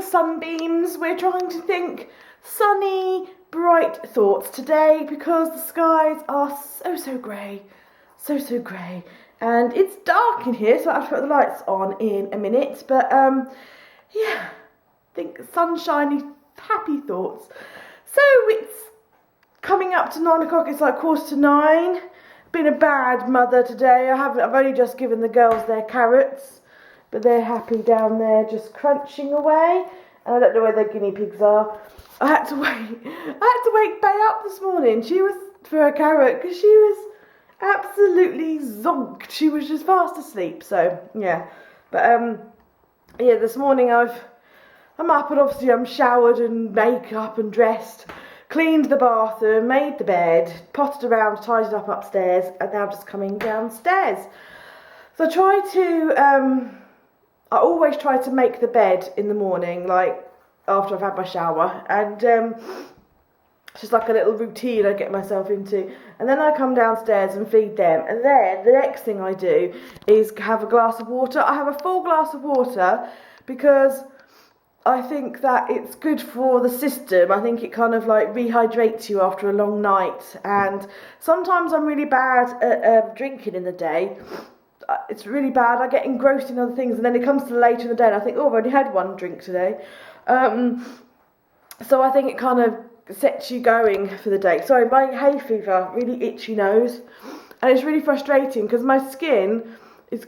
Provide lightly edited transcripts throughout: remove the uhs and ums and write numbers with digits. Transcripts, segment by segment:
sunbeams. We're trying to think sunny, bright thoughts today because the skies are so grey. So grey. And it's dark in here, so I have to put the lights on in a minute. But yeah, think sunshiny, happy thoughts. So it's coming up to 9 o'clock. It's like 9:15. Been a bad mother today. I've only just given the girls their carrots, but they're happy down there just crunching away. And I don't know where their guinea pigs are. I had to wake Bay up this morning. She was for a carrot because she was absolutely zonked. She was just fast asleep. So yeah, but yeah, this morning I'm up and obviously I'm showered and makeup and dressed. Cleaned the bathroom, made the bed, potted around, tidied up upstairs, and now just coming downstairs. So I always try to make the bed in the morning, like after I've had my shower, and it's just like a little routine I get myself into. And then I come downstairs and feed them, and then the next thing I do is have a glass of water. I have a full glass of water because I think that it's good for the system. I think it kind of like rehydrates you after a long night. And sometimes I'm really bad at drinking in the day. It's really bad. I get engrossed in other things. And then it comes to later in the day and I think, oh, I've only had one drink today. So I think it kind of sets you going for the day. Sorry, my hay fever, really itchy nose. And it's really frustrating because my skin is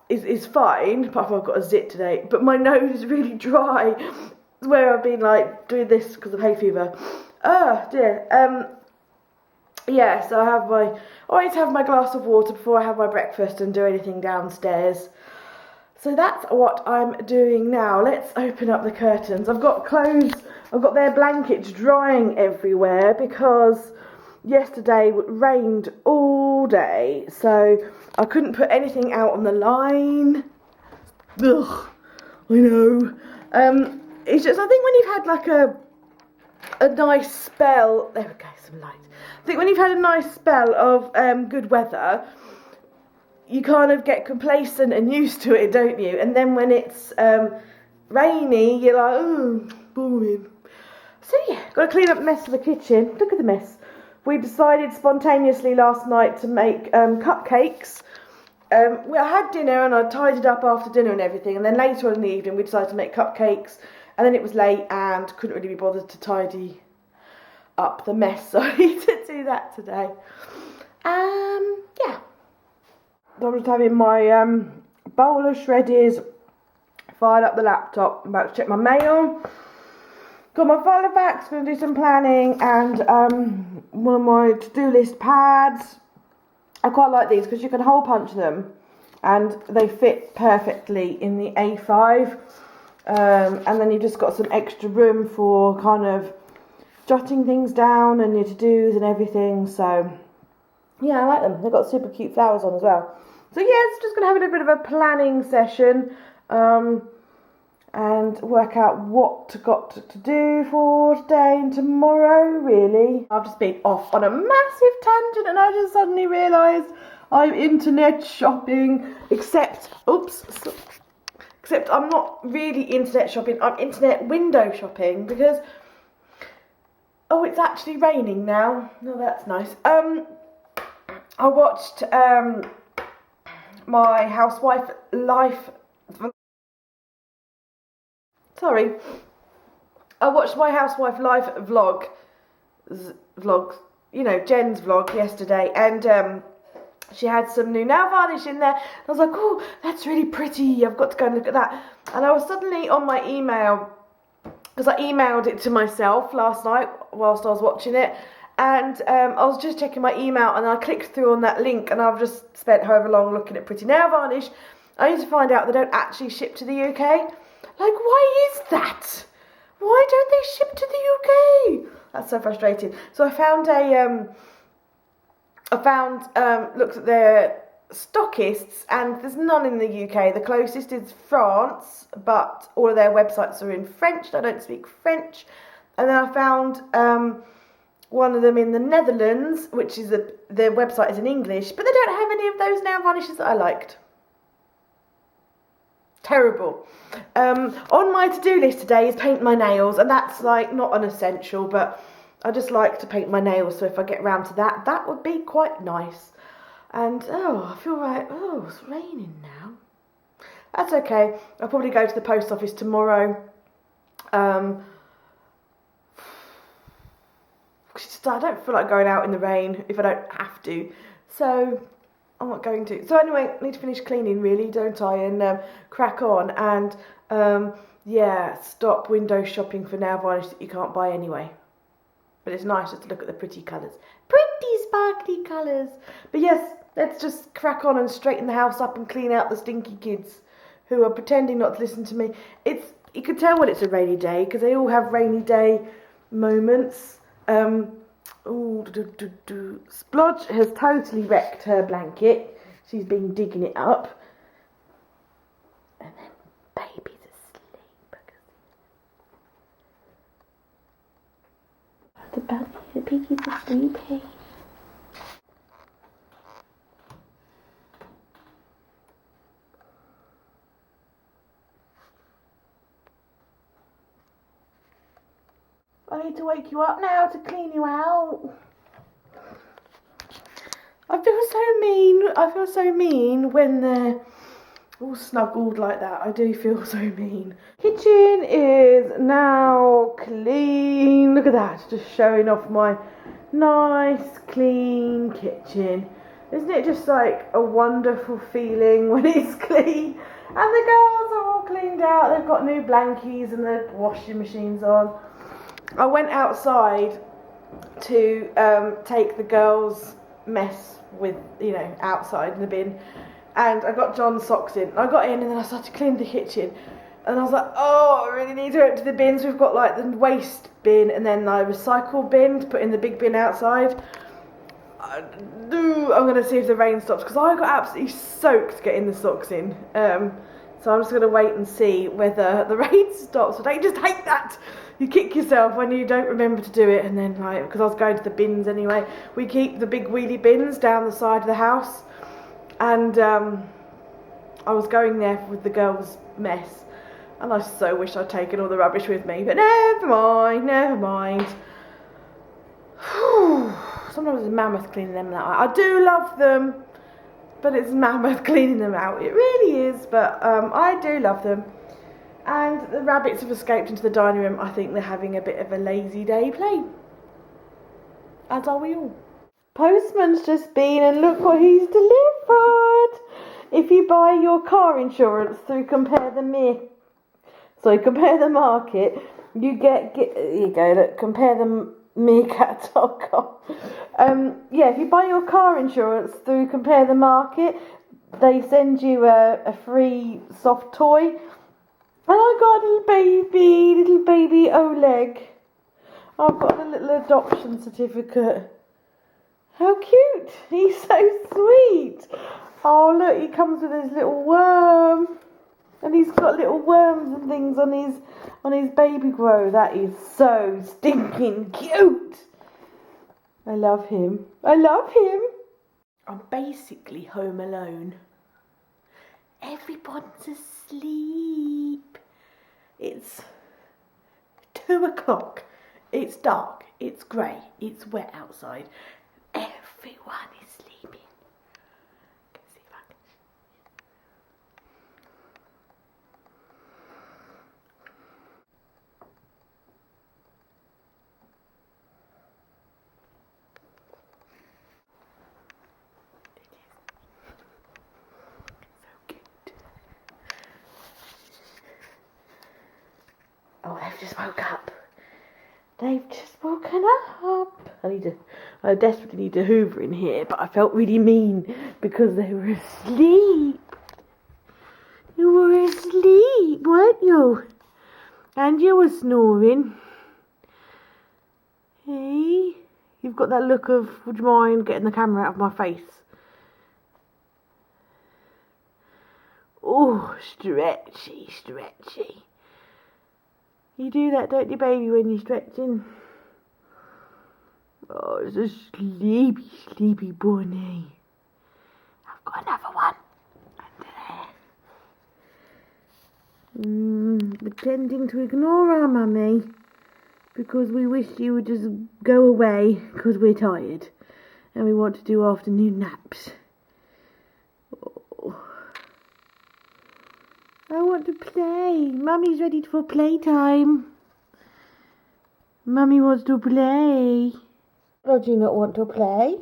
is fine, apart from I've got a zit today, but my nose is really dry, where I've been like doing this because of hay fever. Oh dear. Yeah, so I always have my glass of water before I have my breakfast and do anything downstairs. So that's what I'm doing now. Let's open up the curtains. I've got their blankets drying everywhere because yesterday it rained all day, so I couldn't put anything out on the line. Ugh, I know. It's just, I think when you've had like a nice spell, there we go, some light. I think when you've had a nice spell of good weather, you kind of get complacent and used to it, don't you? And then when it's rainy, you're like, oh, boring. So yeah, got to clean up the mess of the kitchen. Look at the mess. We decided spontaneously last night to make cupcakes. I had dinner and I tidied up after dinner and everything, and then later on in the evening we decided to make cupcakes, and then it was late and couldn't really be bothered to tidy up the mess, so I need to do that today. Yeah. So I'm just having my bowl of shreddies, fired up the laptop, I'm about to check my mail. Got my follow backs, going to do some planning, and one of my to-do list pads. I quite like these because you can hole punch them and they fit perfectly in the A5, and then you've just got some extra room for kind of jotting things down and your to-dos and everything. So yeah, I like them. They've got super cute flowers on as well. So yeah, it's just going to have a little bit of a planning session, and work out what got to do for today and tomorrow, really. I've just been off on a massive tangent and I just suddenly realised I'm internet shopping, except I'm not really internet shopping, I'm internet window shopping because, oh, it's actually raining now. Oh, that's nice. I watched my housewife life... I watched my housewife life vlog, you know, Jen's vlog yesterday, and she had some new nail varnish in there. I was like, oh, that's really pretty, I've got to go and look at that. And I was suddenly on my email, because I emailed it to myself last night whilst I was watching it, and I was just checking my email and I clicked through on that link, and I've just spent however long looking at pretty nail varnish. I need to find out they don't actually ship to the UK. Like, why is that? Why don't they ship to the UK? That's so frustrating. So I found looked at their stockists, and there's none in the UK. The closest is France, but all of their websites are in French, and I don't speak French. And then I found one of them in the Netherlands, which is their website is in English, but they don't have any of those nail varnishes that I liked. Terrible. On my to-do list today is paint my nails, and that's like not an essential, but I just like to paint my nails, so if I get round to that, that would be quite nice. And oh, I feel like, oh, it's raining now. That's okay. I'll probably go to the post office tomorrow. I don't feel like going out in the rain if I don't have to, so I'm not going to. So anyway, I need to finish cleaning really, don't I, and crack on, and yeah, stop window shopping for nail varnish that you can't buy anyway. But it's nice just to look at the pretty colours. Pretty sparkly colours. But yes, let's just crack on and straighten the house up and clean out the stinky kids who are pretending not to listen to me. You can tell when it's a rainy day because they all have rainy day moments. Splodge has totally wrecked her blanket. She's been digging it up. And then baby's asleep. The piggy's asleep. I need to wake you up now to clean you out. I feel so mean when they're all snuggled like that. I do feel so mean. Kitchen is now clean. Look at that, just showing off my nice clean kitchen. Isn't it just like a wonderful feeling when it's clean? And the girls are all cleaned out. They've got new blankies and the washing machine's on. I went outside to take the girls' mess with, outside in the bin, and I got John's socks in. I got in and then I started cleaning the kitchen, and I was like, oh, I really need to empty the bins. We've got like the waste bin and then the recycle bin to put in the big bin outside. I'm going to see if the rain stops because I got absolutely soaked getting the socks in. So I'm just going to wait and see whether the rain stops. But I just hate that. You kick yourself when you don't remember to do it. And then, because I was going to the bins anyway. We keep the big wheelie bins down the side of the house. And I was going there with the girls' mess. And I so wish I'd taken all the rubbish with me. But never mind. Sometimes it's mammoth cleaning them that way. I do love them. But it's mammoth cleaning them out. It really is, but I do love them. And the rabbits have escaped into the dining room. I think they're having a bit of a lazy day play. As are we all. Postman's just been and look what he's delivered. If you buy your car insurance through Compare the Market, you get here you go, look, Compare the Meerkat.com. Yeah, if you buy your car insurance through Compare the Market, they send you a free soft toy. And I got a little baby Oleg. I've got a little adoption certificate. How cute! He's so sweet. Oh look, he comes with his little worm. And he's got little worms and things on his baby grow. That is so stinking cute. I love him. I'm basically home alone. Everyone's asleep. It's 2 o'clock. It's dark. It's grey. It's wet outside. Everyone is sleeping. Let's see if I can. Oh, they've just woke up. They've just woken up. I desperately need to hoover in here, but I felt really mean because they were asleep. You were asleep, weren't you? And you were snoring. Hey, you've got that look of, would you mind getting the camera out of my face? Oh, stretchy. You do that, don't you, baby, when you're stretching? Oh, it's a sleepy bunny. I've got another one under there. Pretending to ignore our mummy because we wish you would just go away because we're tired and we want to do afternoon naps. Oh. I want to play. Mummy's ready for playtime. Mummy wants to play. Or do you not want to play?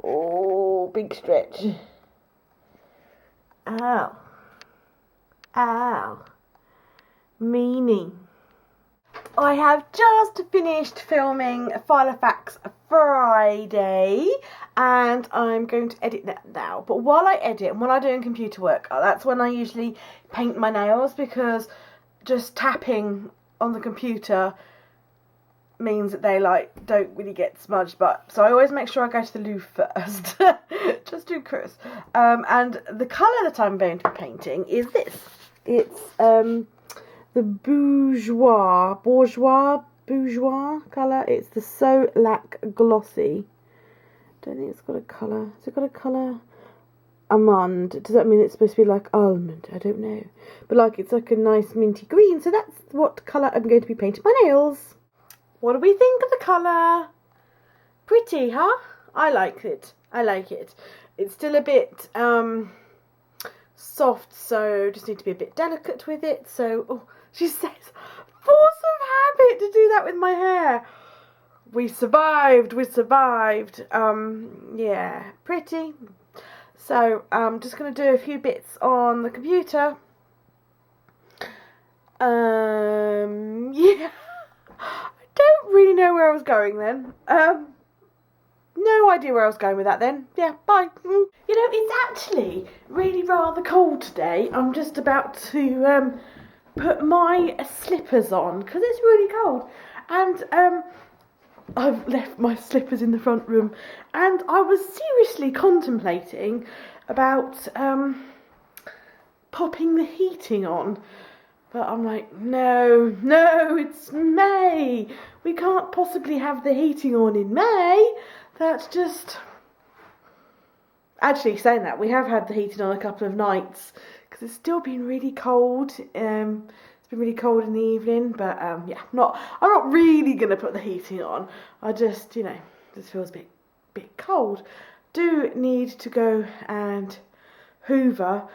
Oh, big stretch. Ow. Ow. Meanie. I have just finished filming Filofax Friday and I'm going to edit that now. But while I edit and when I'm doing computer work, that's when I usually paint my nails, because just tapping on the computer means that they don't really get smudged. But so I always make sure I go to the loo first, just to Chris. And the colour that I'm going to be painting is this. It's the bourgeois colour. It's the So Lac Glossy. Don't think it's got a colour. Has it got a colour? Almond. Does that mean it's supposed to be like almond? I don't know. But it's like a nice minty green. So that's what colour I'm going to be painting my nails. What do we think of the colour? Pretty, huh? I like it. I like it. It's still a bit soft, so just need to be a bit delicate with it. So, oh, she says, force of habit to do that with my hair. We survived. Yeah, pretty. So I'm just going to do a few bits on the computer. Yeah. Don't really know where I was going then. No idea where I was going with that then. Yeah, bye. You know, it's actually really rather cold today. I'm just about to put my slippers on because it's really cold. And I've left my slippers in the front room and I was seriously contemplating about popping the heating on. But I'm like, no, it's May. We can't possibly have the heating on in May. That's just... Actually, saying that, we have had the heating on a couple of nights because it's still been really cold. It's been really cold in the evening, but yeah, I'm not really going to put the heating on. I just, just feels a bit cold. Do need to go and hoover.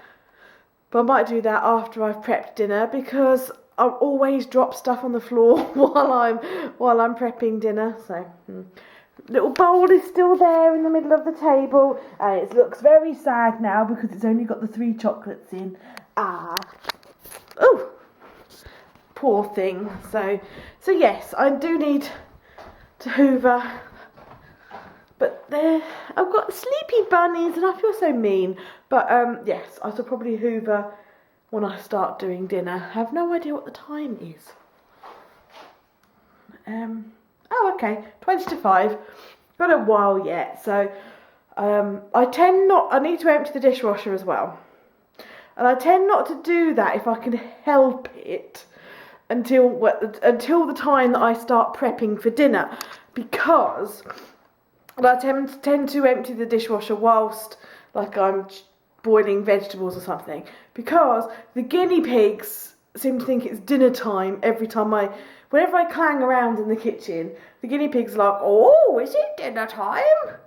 But I might do that after I've prepped dinner because I always drop stuff on the floor while I'm prepping dinner. So little bowl is still there in the middle of the table and it looks very sad now because it's only got the 3 chocolates in. Oh, poor thing. So yes, I do need to hoover. But I've got sleepy bunnies and I feel so mean. But yes, I shall probably hoover when I start doing dinner. I have no idea what the time is. Oh, okay, 20 to 5. Got a while yet. So I need to empty the dishwasher as well. And I tend not to do that if I can help it until the time that I start prepping for dinner, because I tend to empty the dishwasher whilst I'm boiling vegetables or something, because the guinea pigs seem to think it's dinner time every time whenever I clang around in the kitchen, the guinea pigs are like, oh, is it dinner time?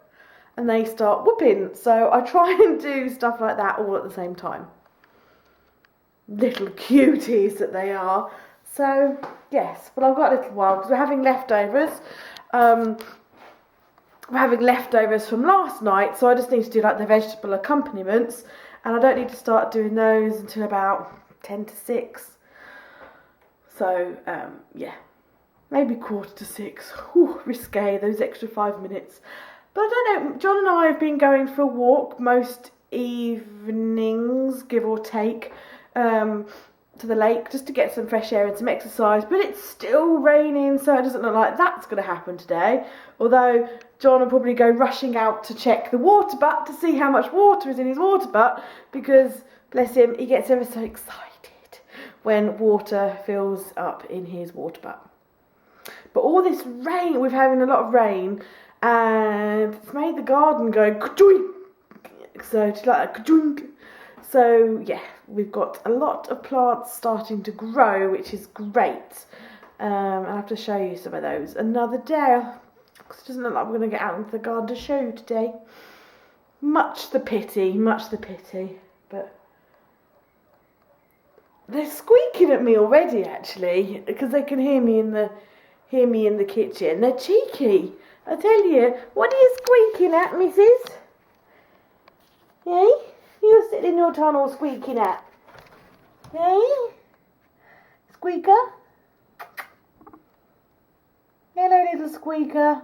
And they start whooping. So I try and do stuff like that all at the same time. Little cuties that they are. So yes, but I've got a little while because we're having leftovers. We're having leftovers from last night, so I just need to do the vegetable accompaniments, and I don't need to start doing those until about 10 to 6. So yeah, maybe 5:45. Ooh, risque, those extra 5 minutes. But I don't know, John and I have been going for a walk most evenings, give or take, to the lake just to get some fresh air and some exercise, but it's still raining, so it doesn't look like that's going to happen today. Although John will probably go rushing out to check the water butt to see how much water is in his water butt, because bless him, he gets ever so excited when water fills up in his water butt. But all this rain, we're having a lot of rain, and it's made the garden go ka-joink. So it's like a ka-joink. So yeah, we've got a lot of plants starting to grow, which is great. I'll have to show you some of those another day, because it doesn't look like we're going to get out into the garden to show you today. Much the pity, but they're squeaking at me already, actually, because they can hear me in the kitchen. They're cheeky, I tell you. What are you squeaking at, missus? Hey? You're sitting in your tunnel squeaking at? Hey? Squeaker? Hello, little squeaker.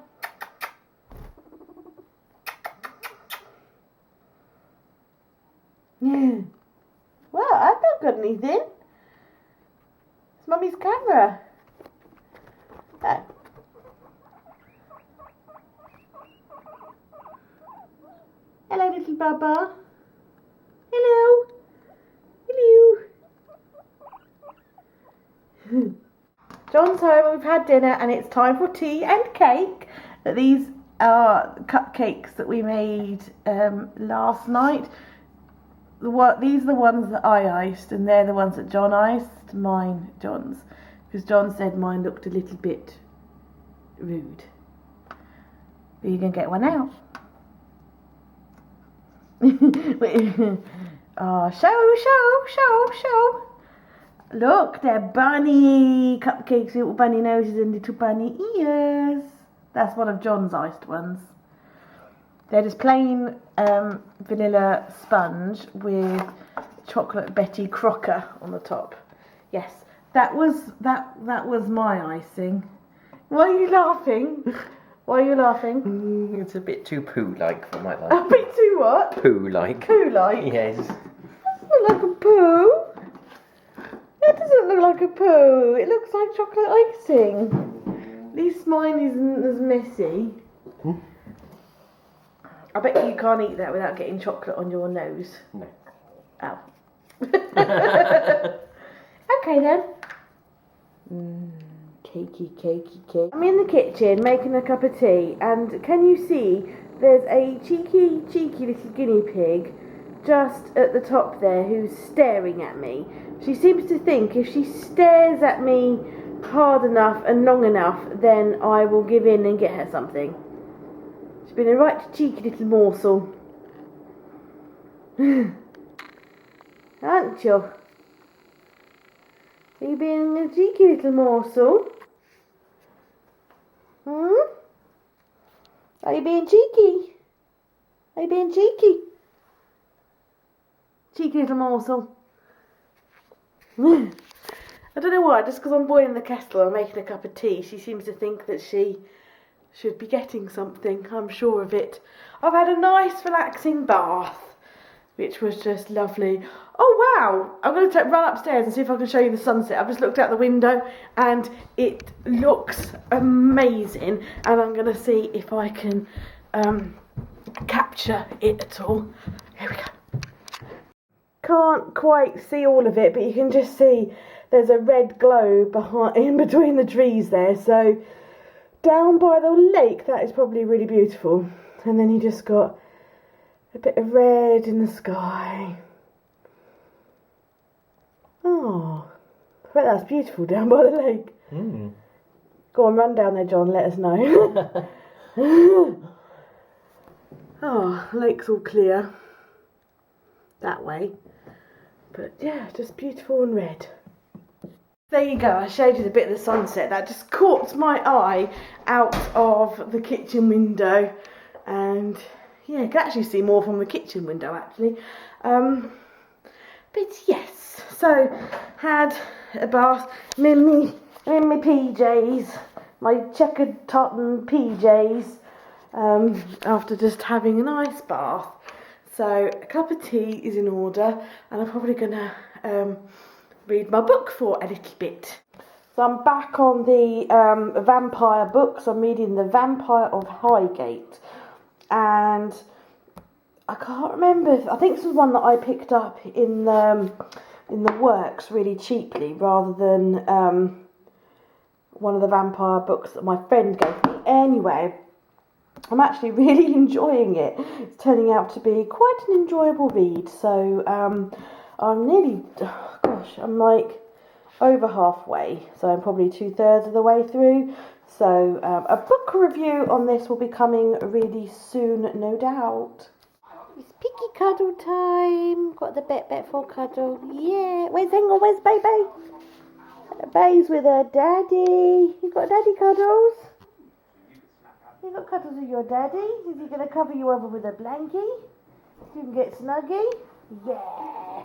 Well, I've not got anything. It's Mummy's camera. Oh. Hello, little Baba. Hello. Hello. John's home, we've had dinner, and it's time for tea and cake. These are cupcakes that we made last night. These are the ones that I iced, and they're the ones that John iced. Mine, John's. Because John said mine looked a little bit rude. Are you going to get one out? Oh, show. Look, they're bunny cupcakes, little bunny noses and little bunny ears. That's one of John's iced ones. They're just plain vanilla sponge with chocolate Betty Crocker on the top. Yes, that was my icing. Why are you laughing? It's a bit too poo-like for my life. A bit too what? Poo-like. Poo-like? Yes. Doesn't look like a poo. It doesn't look like a poo. It looks like chocolate icing. At least mine isn't as messy. I bet you can't eat that without getting chocolate on your nose. No. Oh. Okay then. Cakey. I'm in the kitchen making a cup of tea, and can you see there's a cheeky little guinea pig just at the top there who's staring at me. She seems to think if she stares at me hard enough and long enough, then I will give in and get her something. She's been a right cheeky little morsel. Aren't you? Are you being a cheeky little morsel? Are you being cheeky? Cheeky little morsel. I don't know why, just because I'm boiling the kettle and making a cup of tea, she seems to think that she should be getting something. I'm sure of it. I've had a nice relaxing bath, which was just lovely. Oh wow, I'm going to run upstairs and see if I can show you the sunset. I've just looked out the window and it looks amazing, and I'm going to see if I can capture it at all. Here we go. Can't quite see all of it, but you can just see there's a red glow in between the trees there. So down by the lake, that is probably really beautiful. And then you just got a bit of red in the sky. Oh, I bet that's beautiful down by the lake. Go on, run down there, John, let us know. Oh, lake's all clear that way. But yeah, just beautiful and red. There you go, I showed you the bit of the sunset. That just caught my eye out of the kitchen window. And yeah, you can actually see more from the kitchen window actually. But yes, so had a bath in my PJs, my checkered cotton PJs, after just having a nice bath. So a cup of tea is in order, and I'm probably going to read my book for a little bit. So I'm back on the vampire books. I'm reading The Vampire of Highgate, and I can't remember. I think this was one that I picked up in the works really cheaply, rather than one of the vampire books that my friend gave me. Anyway, I'm actually really enjoying it. It's turning out to be quite an enjoyable read. So I'm nearly, I'm like over halfway. So I'm probably 2/3 of the way through. So a book review on this will be coming really soon, no doubt. It's piggy cuddle time. Got the bet for cuddle. Yeah. Where's Baby? Babe's with her daddy. You got daddy cuddles? You got cuddles with your daddy? Is he going to cover you over with a blankie? So you can get snuggy? Yeah.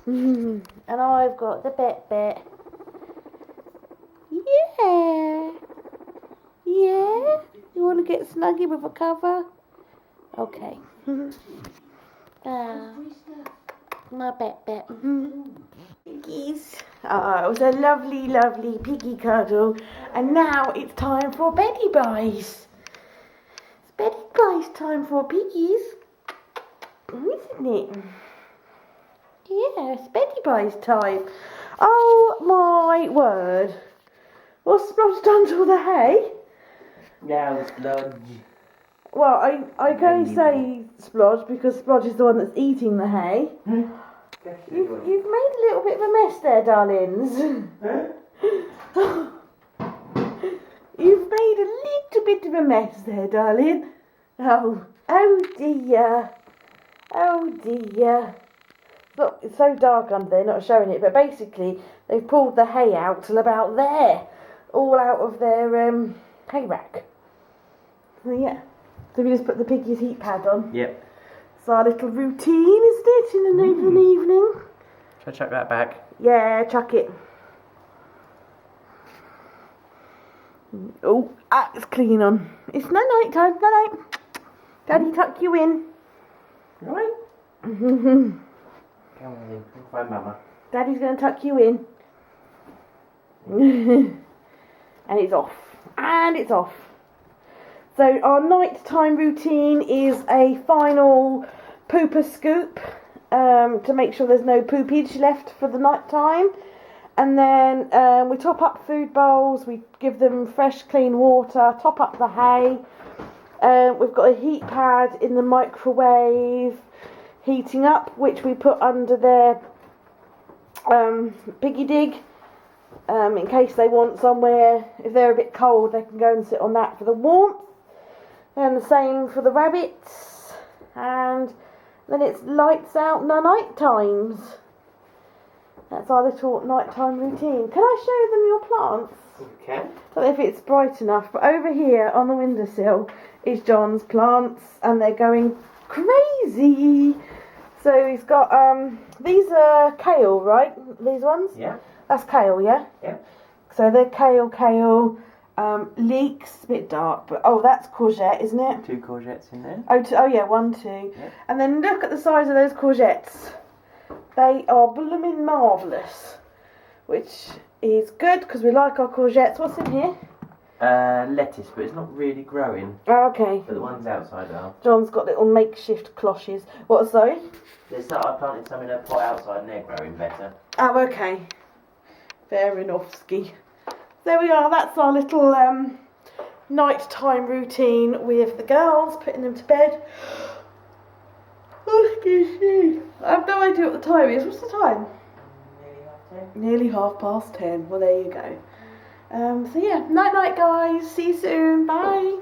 And I've got the bet. Yeah. Yeah. You want to get snuggy with a cover? Okay. My bet. Piggies. Oh, it was a lovely piggy cuddle. And now it's time for beddy buys. It's beddy buys time for piggies. Isn't it? Yeah, it's beddy buys time. Oh my word. What's Splodge done to all the hay? Now, Splodge. Well, I can only say Splodge because Splodge is the one that's eating the hay. You've made a little bit of a mess there, darlings. You've made a little bit of a mess there, darling. Oh dear. Look, it's so dark under there, not showing it, but basically they've pulled the hay out till about there, all out of their hay rack. So yeah, so we just put the piggy's heat pad on. Yep. It's our little routine, isn't it, in the evening? Shall I chuck that back? Yeah, chuck it. Oh, it's clean on. It's night time, night. Daddy tuck you in. Right. Come on in, find Mama. Daddy's going to tuck you in. And it's off. So our nighttime routine is a final pooper scoop to make sure there's no poopage left for the night time. And then we top up food bowls, we give them fresh clean water, top up the hay. We've got a heat pad in the microwave heating up, which we put under their piggy dig. In case they want somewhere, if they're a bit cold, they can go and sit on that for the warmth. And the same for the rabbits. And then it's lights out night times. That's our little nighttime routine. Can I show them your plants? Okay. I don't know if it's bright enough, but over here on the windowsill is John's plants, and they're going crazy. So he's got, these are kale, right? These ones? Yeah. That's kale, yeah? Yeah. So they're kale, leeks, a bit dark, but that's courgette, isn't it? 2 courgettes in there. Oh yeah, 1, 2. Yeah. And then look at the size of those courgettes. They are blooming marvellous, which is good because we like our courgettes. What's in here? Lettuce, but it's not really growing. Oh, okay. But the ones outside are. John's got little makeshift cloches. What, sorry? I planted some in a pot outside and they're growing better. Oh, okay. Fair enough, ski. There we are, that's our little nighttime routine with the girls, putting them to bed. Oh, excuse me. I have no idea what the time is. What's the time? Nearly 10:30. Well, there you go. So yeah, night, guys. See you soon. Bye.